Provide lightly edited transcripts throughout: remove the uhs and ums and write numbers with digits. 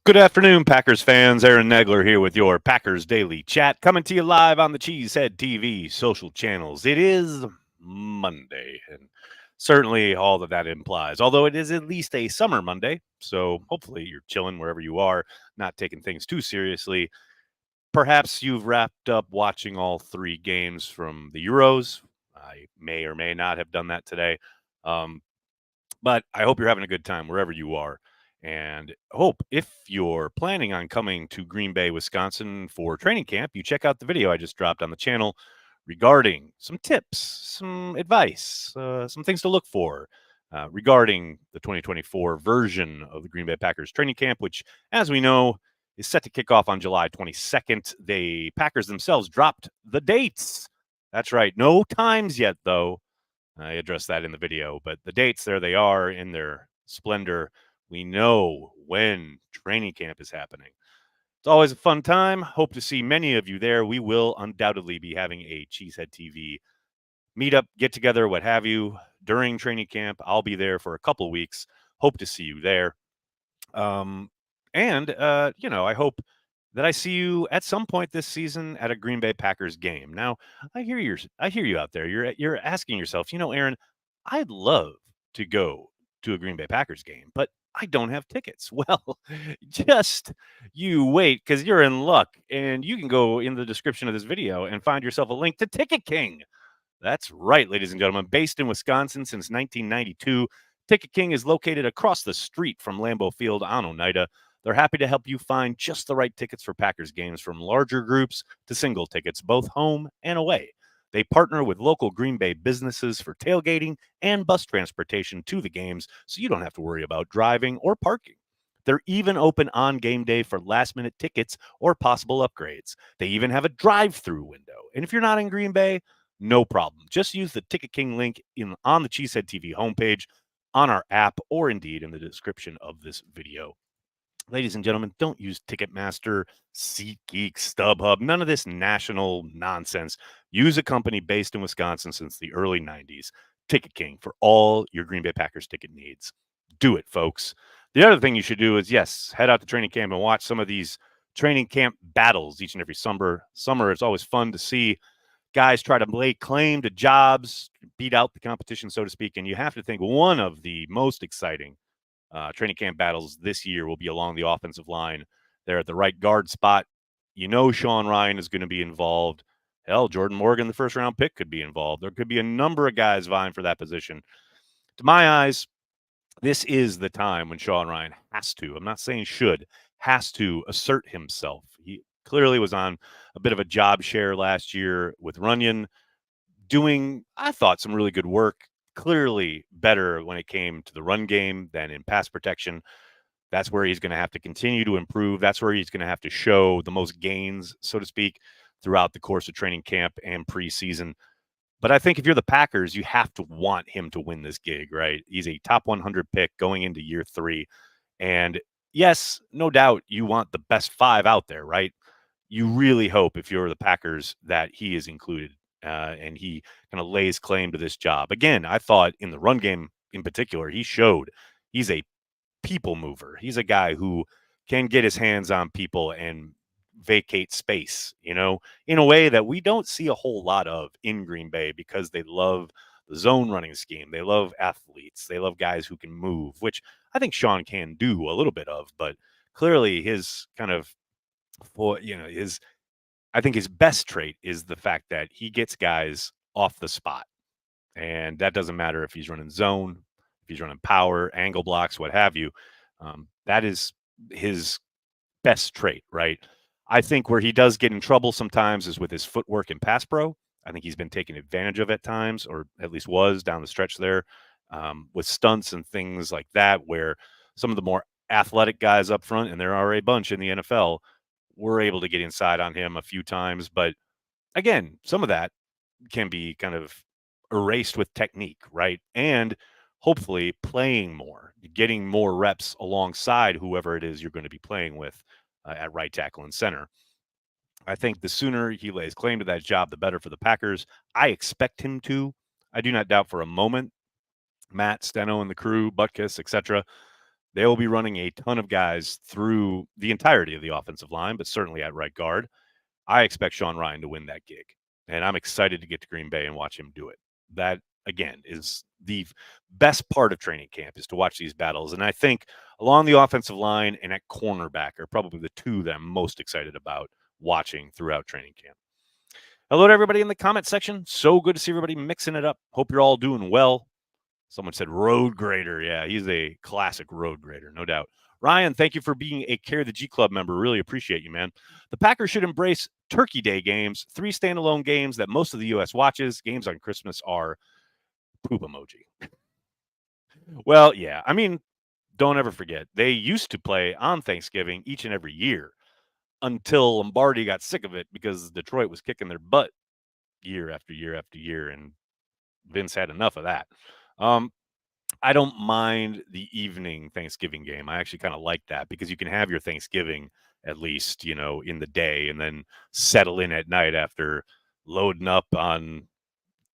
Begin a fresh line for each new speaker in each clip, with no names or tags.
Good afternoon, Packers fans. Aaron Negler here with your Packers Daily Chat, coming to you live on the Cheesehead TV social channels. It is Monday, and certainly all that implies, although it is at least a summer Monday, so hopefully you're chilling wherever you are, not taking things too seriously. Perhaps you've wrapped up watching all three games from the Euros. I may or may not have done that today. Um, but I hope you're having a good time wherever you are. And hope if you're planning on coming to Green Bay, Wisconsin for training camp, you check out the video I just dropped on the channel regarding some tips, some advice, some things to look for regarding the 2024 version of the Green Bay Packers training camp, which, as we know, is set to kick off on July 22nd. The Packers themselves dropped the dates. That's right. No times yet, though. I addressed that in the video, but the dates, there they are in their splendor. We know when training camp is happening. It's always a fun time. Hope to see many of you there. We will undoubtedly be having a Cheesehead TV meetup, get together, what have you, during training camp. I'll be there for a couple of weeks. Hope to see you there. Um, I hope that I see you at some point this season at a Green Bay Packers game. Now, I hear you out there. You're asking yourself, Aaron, I'd love to go to a Green Bay Packers game, but I don't have tickets. Well, just you wait because you're in luck, and you can go in the description of this video and find yourself a link to Ticket King. That's right, ladies and gentlemen. Based in Wisconsin since 1992, Ticket King is located across the street from Lambeau Field on Oneida. They're happy to help you find just the right tickets for Packers games, from larger groups to single tickets, both home and away. They partner with local Green Bay businesses for tailgating and bus transportation to the games, so you don't have to worry about driving or parking. They're even open on game day for last minute tickets or possible upgrades. They even have a drive through window. And if you're not in Green Bay, no problem. Just use the Ticket King link on the Cheesehead TV homepage, on our app, or indeed in the description of this video. Ladies and gentlemen, don't use Ticketmaster, SeatGeek, StubHub, none of this national nonsense. Use a company based in Wisconsin since the early 90s, Ticket King, for all your Green Bay Packers ticket needs. Do it, folks. The other thing you should do is, yes, head out to training camp and watch some of these training camp battles each and every summer. It's always fun to see guys try to lay claim to jobs, beat out the competition, so to speak. And you have to think one of the most exciting training camp battles this year will be along the offensive line. There at the right guard spot. Sean Rhyan is going to be involved. Hell, Jordan Morgan, the first round pick, could be involved. There could be a number of guys vying for that position. To my eyes, this is the time when Sean Rhyan has to, I'm not saying should, has to assert himself. He clearly was on a bit of a job share last year with Runyon, doing, I thought, some really good work. Clearly better when it came to the run game than in pass protection. That's where he's going to have to continue to improve. That's where he's going to have to show the most gains, so to speak, throughout the course of training camp and preseason. But I think if you're the Packers, you have to want him to win this gig, right? He's a top 100 pick going into year 3. And yes, no doubt you want the best 5 out there, right? You really hope, if you're the Packers, that he is included and he kind of lays claim to this job. Again, I thought in the run game in particular, he showed he's a people mover. He's a guy who can get his hands on people and vacate space, in a way that we don't see a whole lot of in Green Bay, because they love the zone running scheme. They love athletes. They love guys who can move, which I think Sean can do a little bit of, but clearly his kind of, his, I think his best trait is the fact that he gets guys off the spot. And that doesn't matter if he's running zone, if he's running power, angle blocks, what have you. That is his best trait, right? I think where he does get in trouble sometimes is with his footwork in pass pro. I think he's been taken advantage of at times, or at least was down the stretch there, with stunts and things like that, where some of the more athletic guys up front, and there are a bunch in the NFL, were able to get inside on him a few times. But again, some of that can be kind of erased with technique, right? And hopefully playing more, getting more reps alongside whoever it is you're going to be playing with at right tackle and center. I think the sooner he lays claim to that job, the better for the Packers. I expect him to. I do not doubt for a moment Matt, Steno, and the crew, Butkus, etc., They will be running a ton of guys through the entirety of the offensive line, but certainly at right guard. I expect Sean Rhyan to win that gig, and I'm excited to get to Green Bay and watch him do it. That, again, is the best part of training camp, is to watch these battles. And I think along the offensive line and at cornerback are probably the two that I'm most excited about watching throughout training camp. Hello to everybody in the comment section. So good to see everybody mixing it up. Hope you're all doing well. Someone said road grader. Yeah, he's a classic road grader, no doubt. Ryan, thank you for being a Care the G Club member. Really appreciate you, man. The Packers should embrace Turkey Day games, 3 standalone games that most of the U.S. watches. Games on Christmas are poop emoji. Well, yeah. I mean, don't ever forget, they used to play on Thanksgiving each and every year until Lombardi got sick of it because Detroit was kicking their butt year after year after year, and Vince had enough of that. I don't mind the evening Thanksgiving game. I actually kind of like that because you can have your Thanksgiving at least, in the day, and then settle in at night after loading up on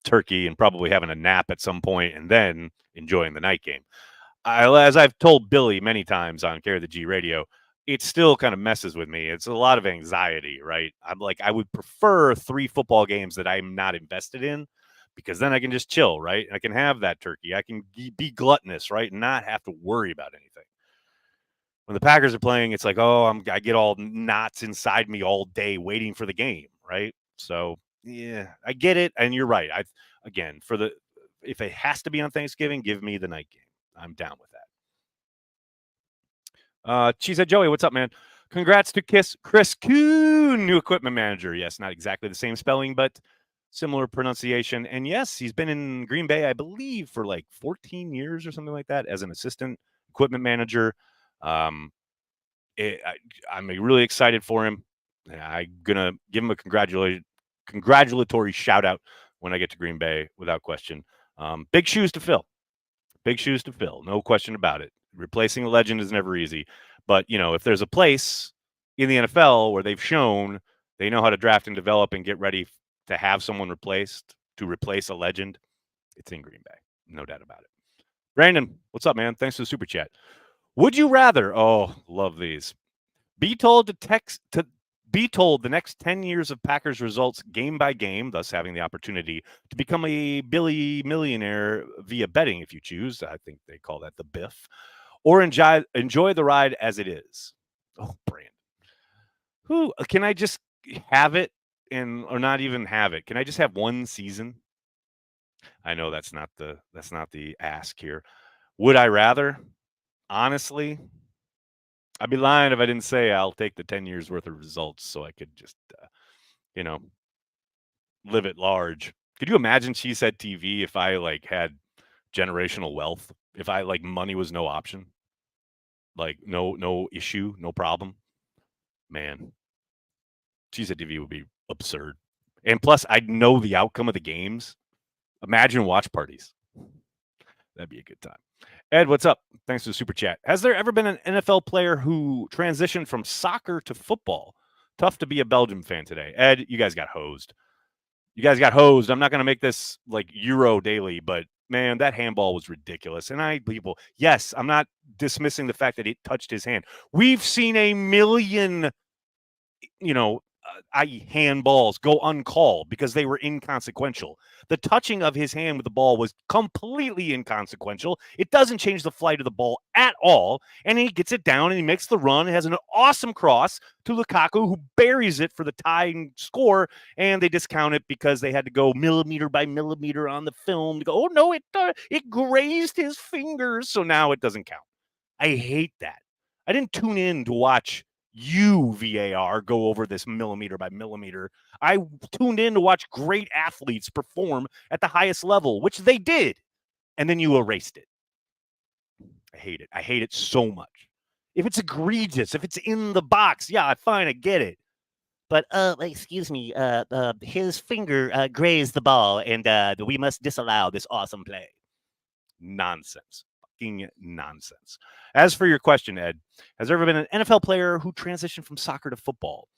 turkey and probably having a nap at some point and then enjoying the night game. As I've told Billy many times on Care the G Radio, it still kind of messes with me. It's a lot of anxiety, right? I'm like, I would prefer 3 football games that I'm not invested in, because then I can just chill, right? I can have that turkey. I can be gluttonous, right? And not have to worry about anything. When the Packers are playing, it's like, oh, I get all knots inside me all day waiting for the game, right? So, yeah, I get it. And you're right. Again, if it has to be on Thanksgiving, give me the night game. I'm down with that. She said, Joey, what's up, man? Congrats to Chris Kuhn, new equipment manager. Yes, not exactly the same spelling, but similar pronunciation. And yes, he's been in Green Bay, I believe, for like 14 years or something like that as an assistant equipment manager. I'm really excited for him. I'm gonna give him a congratulatory shout out when I get to Green Bay, without question. Big shoes to fill. Big shoes to fill, no question about it. Replacing a legend is never easy, but if there's a place in the NFL where they've shown they know how to draft and develop and get ready to have someone to replace a legend, it's in Green Bay, no doubt about it. Brandon, what's up, man? Thanks for the super chat. Would you rather? Oh, love these. Be told the next 10 years of Packers results game by game, thus having the opportunity to become a Billy millionaire via betting if you choose. I think they call that the Biff. Or enjoy the ride as it is. Oh, Brandon. Can I just have it or not even have it? Can I just have one season? I know that's not the ask here. Would I rather? Honestly, I'd be lying if I didn't say I'll take the 10 years worth of results so I could just, live at large. Could you imagine She Said TV if I had generational wealth? If I money was no option? No issue, no problem? Man, She Said TV would be absurd. And plus, I'd know the outcome of the games. Imagine watch parties. That'd be a good time. Ed, what's up? Thanks for the super chat. Has there ever been an NFL player who transitioned from soccer to football? Tough to be a Belgium fan today. Ed, you guys got hosed. I'm not going to make this Euro daily, but man, that handball was ridiculous. And yes, I'm not dismissing the fact that it touched his hand. We've seen a million, i.e. handballs go uncalled because they were inconsequential. The touching of his hand with the ball was completely inconsequential. It doesn't change the flight of the ball at all. And he gets it down and he makes the run. It has an awesome cross to Lukaku, who buries it for the tying score. And they discount it because they had to go millimeter by millimeter on the film to go, oh no, it grazed his fingers. So now it doesn't count. I hate that. I didn't tune in to watch VAR go over this millimeter by millimeter. I tuned in to watch great athletes perform at the highest level, which they did. And then you erased it. I hate it. I hate it so much. If it's egregious, if it's in the box, yeah, fine, I get it. But, excuse me, his finger grazed the ball, and we must disallow this awesome play. Nonsense. Fucking nonsense. As for your question, Ed, has there ever been an NFL player who transitioned from soccer to football?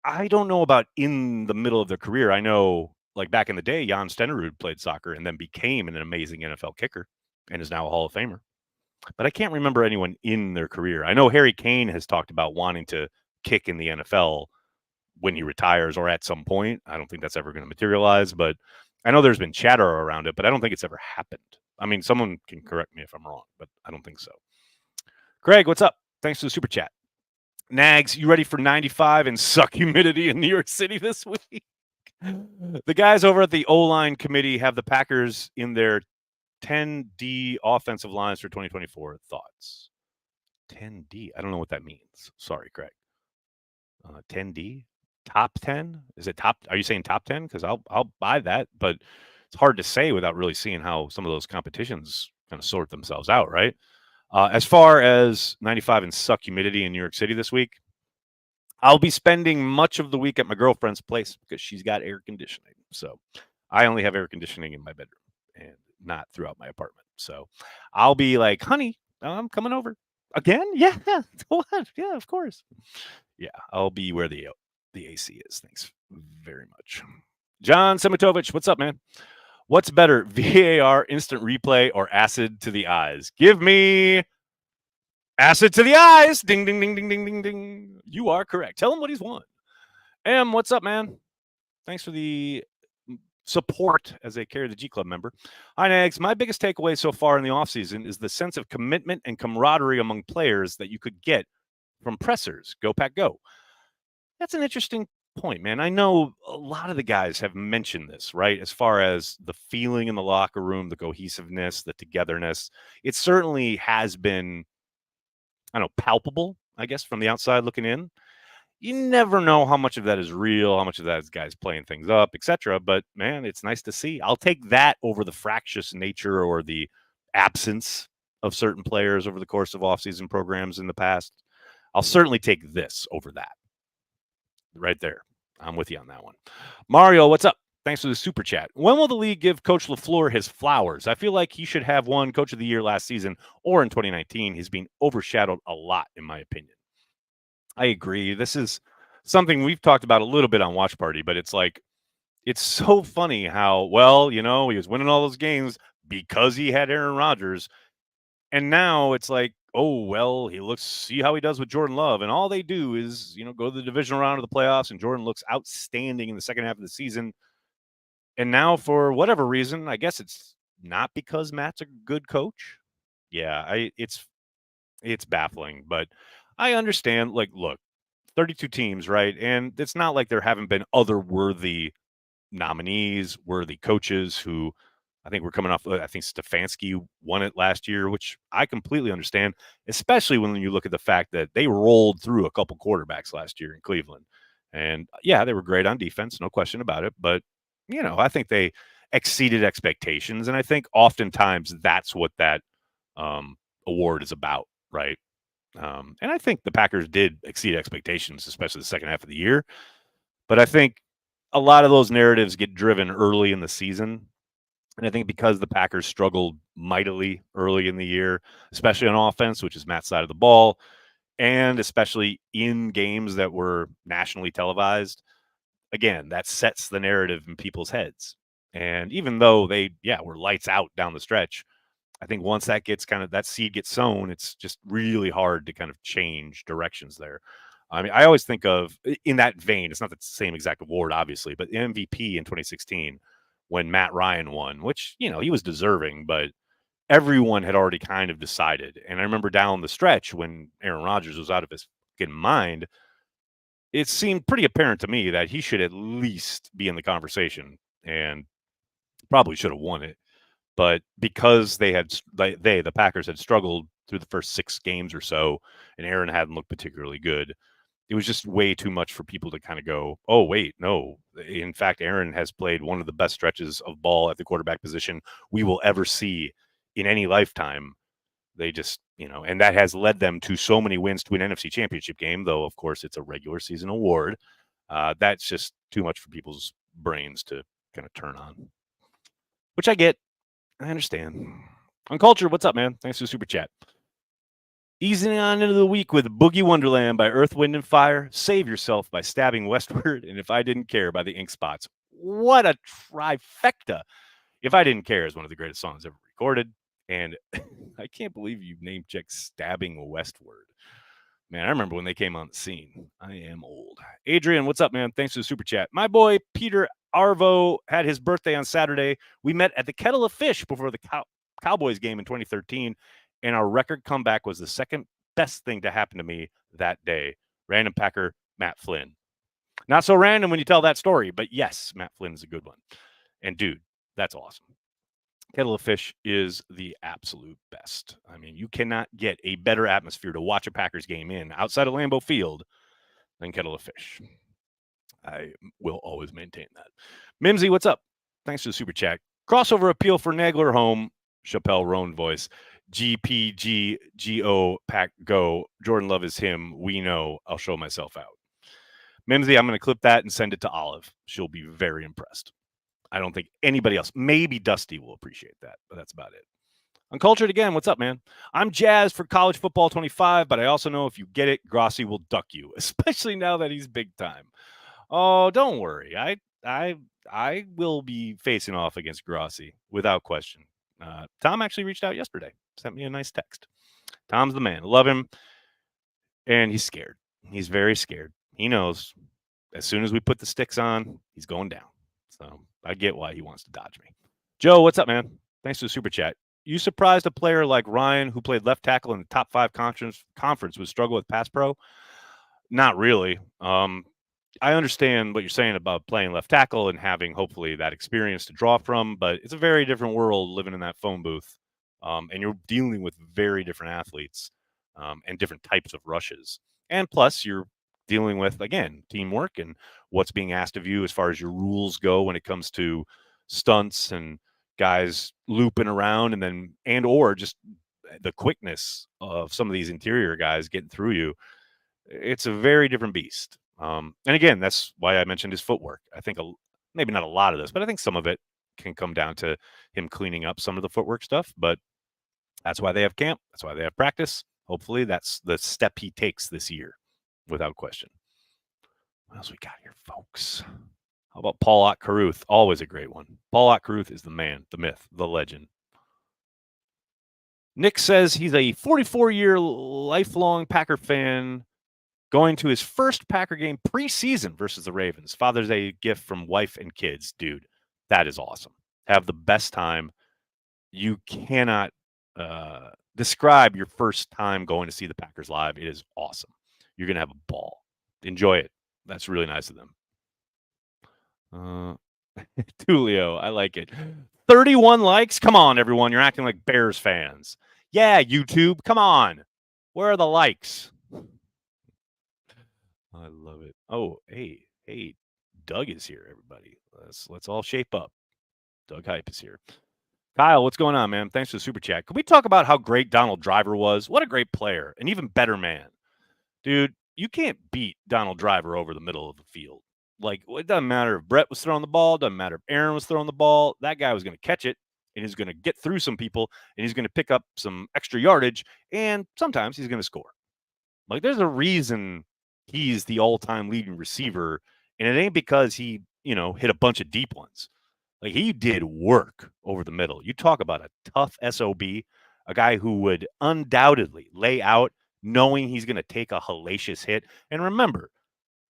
I don't know about in the middle of their career. I know, back in the day, Jan Stenerud played soccer and then became an amazing NFL kicker and is now a Hall of Famer. but I can't remember anyone in their career. I know Harry Kane has talked about wanting to kick in the NFL when he retires or at some point. I don't think that's ever going to materialize, but I know there's been chatter around it, but I don't think it's ever happened. I mean, someone can correct me if I'm wrong, but I don't think so. Craig, what's up? Thanks for the super chat. Nags, you ready for 95 and suck humidity in New York City this week? The guys over at the O-line committee have the Packers in their 10D offensive lines for 2024. Thoughts? 10D? I don't know what that means. Sorry, Craig. 10D? Top 10? Is it top? Are you saying top 10? Because I'll buy that, but it's hard to say without really seeing how some of those competitions kind of sort themselves out, right? As far as 95 and suck humidity in New York City this week, I'll be spending much of the week at my girlfriend's place because she's got air conditioning. So I only have air conditioning in my bedroom and not throughout my apartment. So I'll be like, honey, I'm coming over again. Yeah. What? Yeah, of course. Yeah. I'll be where the AC is. Thanks very much. John Semitovich, what's up, man? What's better, VAR, instant replay, or acid to the eyes? Give me acid to the eyes. Ding, ding, ding, ding, ding, ding, ding. You are correct. Tell him what he's won. M, what's up, man? Thanks for the support as a Carry the G Club member. Hi, Nags. My biggest takeaway so far in the offseason is the sense of commitment and camaraderie among players that you could get from pressers. Go, Pack, go. That's an interesting point, man. I know a lot of the guys have mentioned this, right? As far as the feeling in the locker room, the cohesiveness, the togetherness. It certainly has been, I don't know, palpable, I guess, from the outside looking in. You never know how much of that is real, how much of that is guys playing things up, etc. But man, it's nice to see. I'll take that over the fractious nature or the absence of certain players over the course of offseason programs in the past. I'll certainly take this over that. Right there. I'm with you on that one. Mario, what's up? Thanks for the super chat. When will the league give Coach LaFleur his flowers? I feel like he should have won Coach of the Year last season or in 2019. He's been overshadowed a lot, in my opinion. I agree. This is something we've talked about a little bit on Watch Party, but it's like, it's so funny how, well, you know, he was winning all those games because he had Aaron Rodgers. And now it's like, oh, well, see how he does with Jordan Love. And all they do is, you know, go to the divisional round of the playoffs, and Jordan looks outstanding in the second half of the season. And now, for whatever reason, I guess it's not because Matt's a good coach. Yeah, it's baffling, but I understand. Like, look, 32 teams, right? And it's not like there haven't been other worthy nominees, worthy coaches who I think we're coming off. I think Stefanski won it last year, which I completely understand, especially when you look at the fact that they rolled through a couple quarterbacks last year in Cleveland. And yeah, they were great on defense, no question about it. But, you know, I think they exceeded expectations. And I think oftentimes that's what that award is about, right? And I think the Packers did exceed expectations, especially the second half of the year. But I think a lot of those narratives get driven early in the season. And I think because the Packers struggled mightily early in the year, especially on offense, which is Matt's side of the ball, and especially in games that were nationally televised, again, that sets the narrative in people's heads. And even though they, were lights out down the stretch, I think once that gets that seed gets sown, it's just really hard to kind of change directions there. I mean, I always think of, in that vein, it's not the same exact award, obviously, but MVP in 2016 when Matt Ryan won, which, you know, he was deserving, but everyone had already kind of decided. And I remember down the stretch when Aaron Rodgers was out of his fucking mind, it seemed pretty apparent to me that he should at least be in the conversation and probably should have won it. But because the Packers had struggled through the first 6 games or so, and Aaron hadn't looked particularly good, it was just way too much for people to kind of go, oh, wait, no. In fact, Aaron has played one of the best stretches of ball at the quarterback position we will ever see in any lifetime. They just, you know, and that has led them to so many wins to an NFC championship game, though, of course, it's a regular season award. That's just too much for people's brains to kind of turn on, which I get. I understand. On Culture, what's up, man? Thanks for the super chat. Easing on into the week with Boogie Wonderland by Earth, Wind, and Fire. Save Yourself by Stabbing Westward. And If I Didn't Care by the Ink Spots. What a trifecta. If I Didn't Care is one of the greatest songs ever recorded. And I can't believe you name check stabbing westward. Man, I remember when they came on the scene. I am old. Adrian, what's up, man? Thanks for the super chat. My boy Peter Arvo had his birthday on Saturday. We met at the Kettle of Fish before the Cowboys game in 2013, and our record comeback was the second best thing to happen to me that day. Random Packer, Matt Flynn. Not so random when you tell that story, but yes, Matt Flynn is a good one. And dude, that's awesome. Kettle of Fish is the absolute best. I mean, you cannot get a better atmosphere to watch a Packers game in outside of Lambeau Field than Kettle of Fish. I will always maintain that. Mimsy, what's up? Thanks for the super chat. Crossover appeal for Nagler home. Chappelle Roan voice. GPGGO Pack Go. Jordan Love is him. We know. I'll show myself out. Mimsy, I'm going to clip that and send it to Olive. She'll be very impressed. I don't think anybody else, maybe Dusty will appreciate that, but that's about it. Uncultured again, what's up, man? I'm jazzed for college football 25, but I also know if you get it, Grossi will duck you, especially now that he's big time. Oh, don't worry. I will be facing off against Grossi without question. Tom actually reached out yesterday, sent me a nice text. Tom's the man. Love him. And he's scared. He's very scared. He knows as soon as we put the sticks on, he's going down. So I get why he wants to dodge me. Joe, what's up, man? Thanks for the super chat. You surprised a player like Ryan, who played left tackle in the top 5 conference, would struggle with pass pro? Not really. I understand what you're saying about playing left tackle and having hopefully that experience to draw from, but it's a very different world living in that phone booth. And you're dealing with very different athletes and different types of rushes. And plus, you're dealing with, again, teamwork and what's being asked of you as far as your rules go when it comes to stunts and guys looping around or just the quickness of some of these interior guys getting through you. It's a very different beast. And again, that's why I mentioned his footwork. I think maybe not a lot of this, but I think some of it can come down to him cleaning up some of the footwork stuff. But that's why they have camp. That's why they have practice. Hopefully that's the step he takes this year, without question. What else we got here, folks? How about Paul Ott-Caruth? Always a great one. Paul Ott-Caruth is the man, the myth, the legend. Nick says he's a 44-year lifelong Packer fan going to his first Packer game preseason versus the Ravens. Father's Day gift from wife and kids. Dude, that is awesome. Have the best time. You cannot describe your first time going to see the Packers live. It is awesome. You're going to have a ball. Enjoy it. That's really nice of them. Tulio, I like it. 31 likes? Come on, everyone. You're acting like Bears fans. Yeah, YouTube. Come on. Where are the likes? I love it. Oh, hey, Doug is here, everybody. Let's all shape up. Doug Hype is here. Kyle, what's going on, man? Thanks for the super chat. Can we talk about how great Donald Driver was? What a great player. An even better man. Dude, you can't beat Donald Driver over the middle of the field. Like, it doesn't matter if Brett was throwing the ball. It doesn't matter if Aaron was throwing the ball. That guy was going to catch it, and he's going to get through some people, and he's going to pick up some extra yardage, and sometimes he's going to score. Like, there's a reason he's the all-time leading receiver, and it ain't because he, hit a bunch of deep ones. Like, he did work over the middle. You talk about a tough SOB, a guy who would undoubtedly lay out knowing he's going to take a hellacious hit. And remember,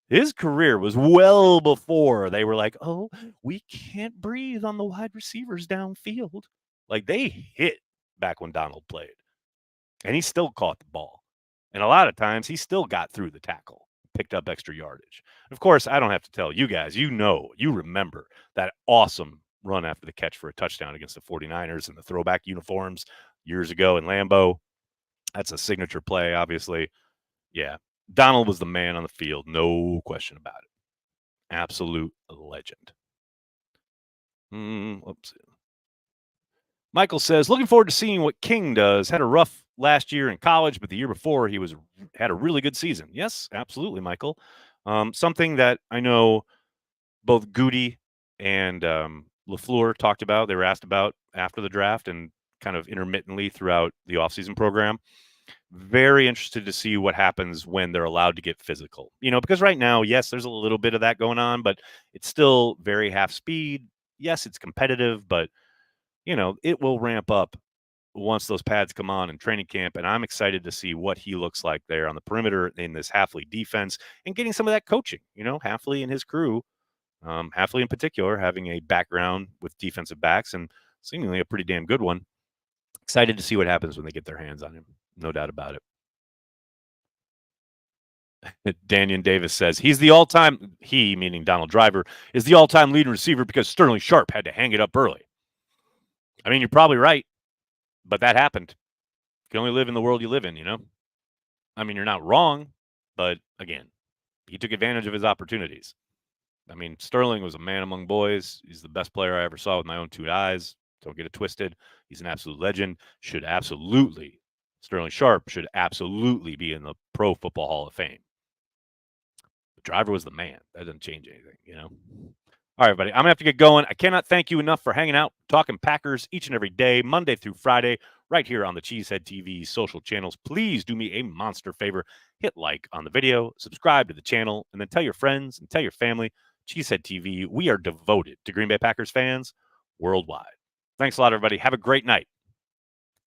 his career was well before they were like, oh, we can't breathe on the wide receivers downfield. Like, they hit back when Donald played, and he still caught the ball. And a lot of times he still got through the tackle, picked up extra yardage. Of course, I don't have to tell you guys, you remember that awesome run after the catch for a touchdown against the 49ers in the throwback uniforms years ago in Lambeau. That's a signature play, obviously. Yeah, Donald was the man on the field, no question about it. Absolute legend. Oops. Michael says, looking forward to seeing what King does. Had a rough last year in college, but the year before he had a really good season. Yes, absolutely, Michael. Something that I know both Goody and LaFleur talked about. They were asked about after the draft and kind of intermittently throughout the offseason program. Very interested to see what happens when they're allowed to get physical. Because right now, yes, there's a little bit of that going on, but it's still very half speed. Yes, it's competitive, but it will ramp up once those pads come on in training camp, and I'm excited to see what he looks like there on the perimeter in this Halfley defense and getting some of that coaching. Halfley and his crew, Halfley in particular, having a background with defensive backs and seemingly a pretty damn good one. Excited to see what happens when they get their hands on him. No doubt about it. Daniel Davis says he's the all-time, he, meaning Donald Driver, is the all-time leading receiver because Sterling Sharp had to hang it up early. I mean, you're probably right, but that happened. You can only live in the world you live in, I mean, you're not wrong, but again, he took advantage of his opportunities. I mean, Sterling was a man among boys. He's the best player I ever saw with my own two eyes. Don't get it twisted. He's an absolute legend. Sterling Sharp should absolutely be in the Pro Football Hall of Fame. The Driver was the man. That doesn't change anything, All right, everybody. I'm going to have to get going. I cannot thank you enough for hanging out, talking Packers each and every day, Monday through Friday, right here on the Cheesehead TV social channels. Please do me a monster favor. Hit like on the video, subscribe to the channel, and then tell your friends and tell your family. Cheesehead TV, we are devoted to Green Bay Packers fans worldwide. Thanks a lot, everybody. Have a great night.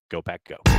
Go Pack Go.